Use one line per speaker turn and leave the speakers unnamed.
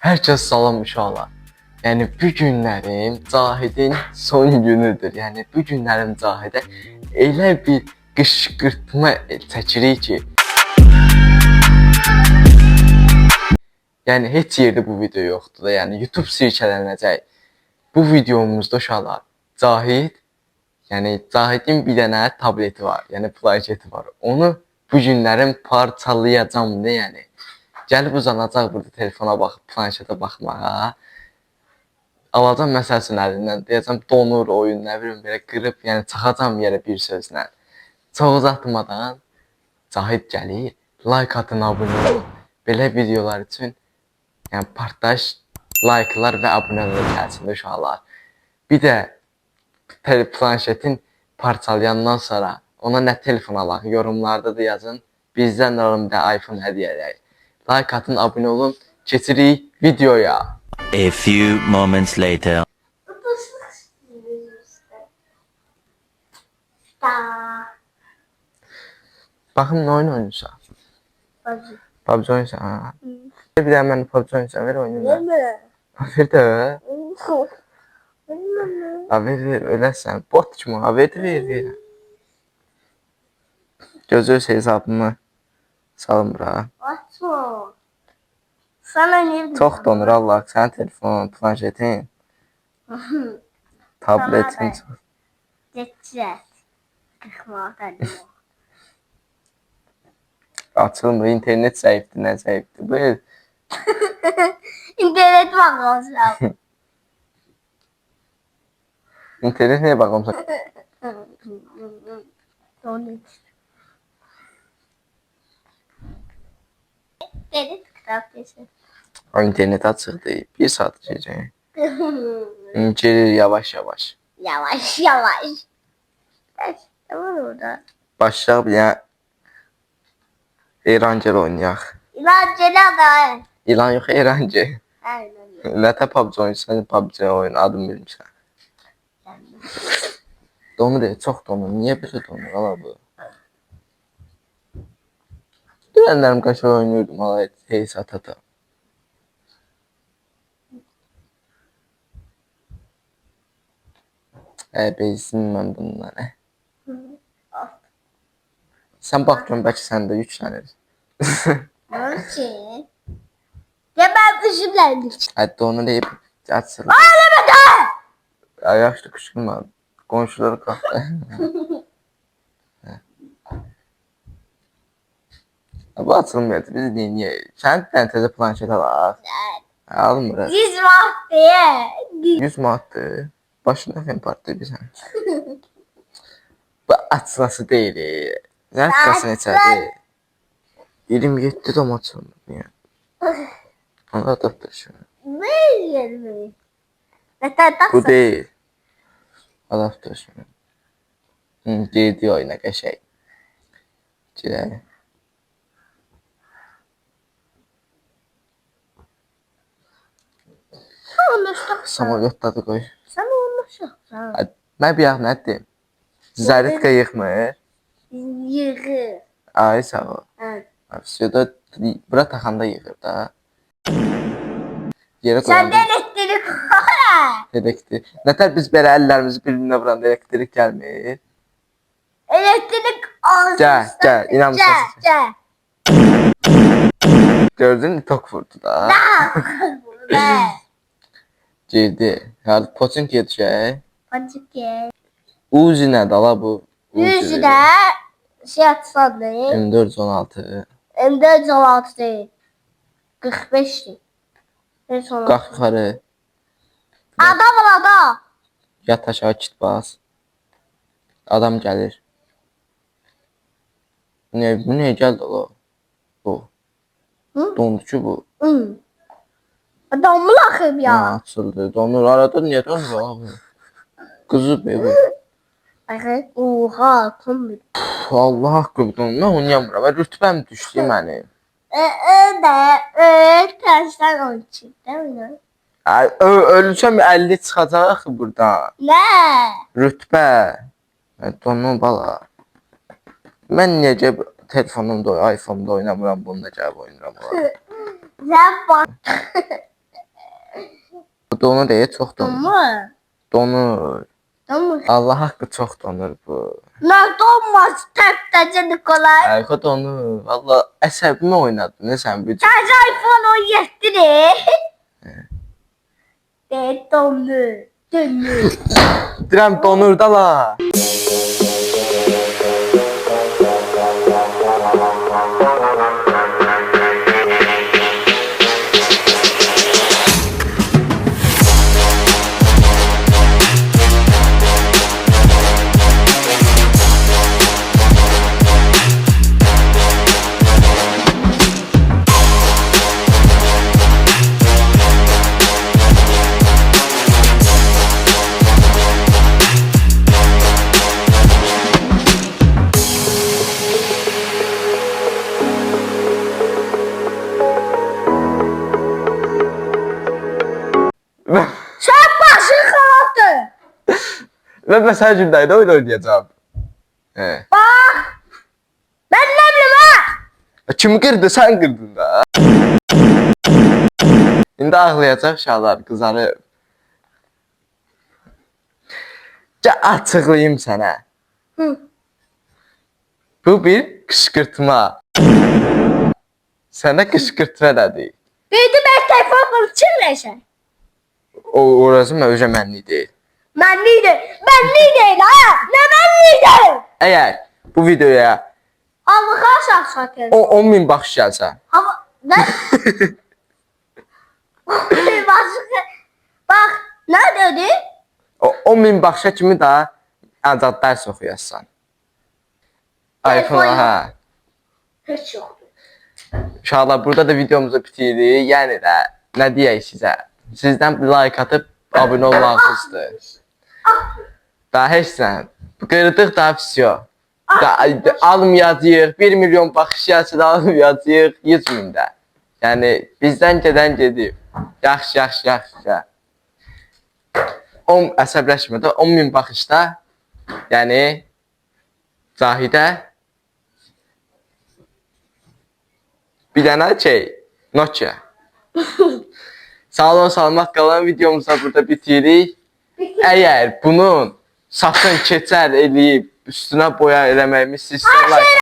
Hər kəs salam uşaqlar. Yəni bu günlərim Cahidin son günüdür. Yəni bu günlərim Cahidə elə bir qışqırtma çəkirik ki, yəni heç yerdə bu video yoxdur da. Yəni YouTube sirkələnəcək. Bu videomuzda uşaqlar Cahid, yəni Cahidin bir dənə tableti var, yəni planşeti var. Onu bu günlərim parçalayacağam da, yəni. Gəlib uzanacaq burada telefona baxıb, planşetə baxmağa. Alacam məsəlsin əlindən, deyəcəm donur oyun, nə bilim belə qırıb, yəni çaxacam yerə bir sözlə. Çox uzatmadan Cahid gəlir, like atın, abunə olun. Belə videolar üçün yəni partlayış, like'lar və abunələr gəlsin uşaqlar. Bir də planşetin parçalayandan sonra ona nə telefon alaq, yorumlarda da yazın. Bizdən də alın bir də iPhone hədiyyə edək. Like atın, abunə olun. Keçirik videoya.
A few moments later.
Baxın nə oyun oynayırsan? PUBG oynayırsan, ha? Bir də mən PUBG oynayırsan, ver oynayayım mən. Ver də. Ver, öləsən. Bot kimi, ver. Gözü hesabımı salın bura.
Açma. Sana niye?
Çox donur Allah, sənin telefonun, planşetin, tabletin.
Geçeceğiz. Kırkma hadi.
Açılmır, internet zəifdir, nə zəifdir. Buyur.
İnternet bakıyorsun.
İnternet nəyə baxmamısan?
İnternet kitap geçin.
O internet açıqdır, 1 saat geçəcək. Gelir yavaş.
Yavaş. Ne var orada?
Başlayaq bir dənə Erancel oynayaq.
İlan Celal.
İlan yox, Erancel.
Aynen.
Nətə PUBG oynayırsan, PUBG oyun adını bilmirsən. Donur, çox donur. Niyə belə donur ala bu? Dünənlərim qaşıq oynuyordum, ala heç atata. Bezdim mən bundan. Sən bax görüm, bəlkə səndə yüklənir.
Nasıl? Ya ben ışınlandım.
Hətta onu deyib açsın. Yaşlı qışqırma. Qonşuları qalxdı. Bu açılmıyordu, biz dinləyək. Sən bir təzə planşet alaq. Almırıq.
100 watt diye.
100 manatdır. Başında fen partlayır bizən. Bu açılası deyil. Nə açılası neçədir? 27 dom açılmır. Niyə? Onu adaptır şunu.
Ne yerim?
Bu deyil. Adaptır şunu. Girdi oyuna qəşəng. Girək. Samolyotdadır qoy.
Sen olmuşsun.
Nə bir yax, nə deyim? Zəritka yıxmır.
Yığı.
Ay, sağ ol.
Evet.
Vəsiyoda bura taxanda yığır da. Yerə
Sen
qoyanda.
de elektrik var.
Elektrik. Nətər biz belə əllərimizi bir-birinə vuranda elektrik gəlmir?
Elektrik ağzı.
Gəl, inanmırsan.
Gel.
Gördün, tok vurdu da.
Ne?
Girdi. Ya Poçinkiyə düşək.
Pancık.
Uzi nədir ala bu?
Yüzü de şey atsan değil.
M416.
M416 değil. 45 değil. En son.
Qalx yuxarı.
Adam var adam.
Yat aşağı, kit bas. Adam gəlir. Bu niyə gəldi ola? Bu.
Hı?
Dondu ki bu.
Hı. Adam mı lakım
Ha,
ya?
açıldı. Donur. Arada niyə donur ola bu? Qızı be bu.
Ay, oha, kombi.
Allah haqqı donur. Mən oynayamıram. Rütbəm düşdü mənim.
Tersten onun için değil mi?
Ölsəm 50 çıxacaq axı buradan.
Ne?
Rütbə. Donur bala. Mən necə telefonumda, iPhone-da oynamıram, bunda gəlib oynayıram.
Sen bak.
Bu donur çox donur.
Donmur.
Donur.
Donmur.
Allah haqqı çox donur bu.
Ne donmaz təptəcə Nikolay.
Ayko donur. Valla əsəbimi oynadın. Ne sen bir
Sadece iPhone 17 de. De donur. Donur.
Dirəm donur da la.
Sen başın xarabdır.
Ve ben sen cümleyle oyun oynayacağım. He.
Bak. Ben ne bileyim ha.
Kim kırdı? Sen kırdın da. Şimdi ağlayacak uşaqlar kızarıb. Gəl açıqlayım sənə.
Hı.
Bu bir qışqırtma. Sənə qışqırtma nədir?
Büyüdü ben telefon kimleşen?
Orası mövcə mənlik deyil.
Mənliydi. Mənlik değil ha. Ne mənlik değil.
Əgər bu videoya
Havlığa aşağı satıyorsun.
10.000 baxış gəlsə,
Hava... Ne? Bak. Ne dedi?
o 10.000 baxışa kimi daha azad dərs oxuyarsan.
Telefon
iPhone,
yox.
hə.
Hiç yoktu.
İnşallah burada da videomuzu bitiririk. Yəni də nə deyək sizə? Sizdən bir like atıb abunə olmağınızdır. Daha heç nə. Qırdıq da vəsiyo. Almayacağıq. 1 milyon baxış gəlsə də almayacağıq 100 mində. Yəni bizdən gedən gedib. Yaxşı. 10 əsəbləşmə də 10.000 baxışda yəni Zahidə bir dənə şey Nokia. Sağ olun, salamat qalın. Videomuzu da burada bitiririk. Əgər bunun saçın keçər eləyib üstünə boya eləməyimi sizsə like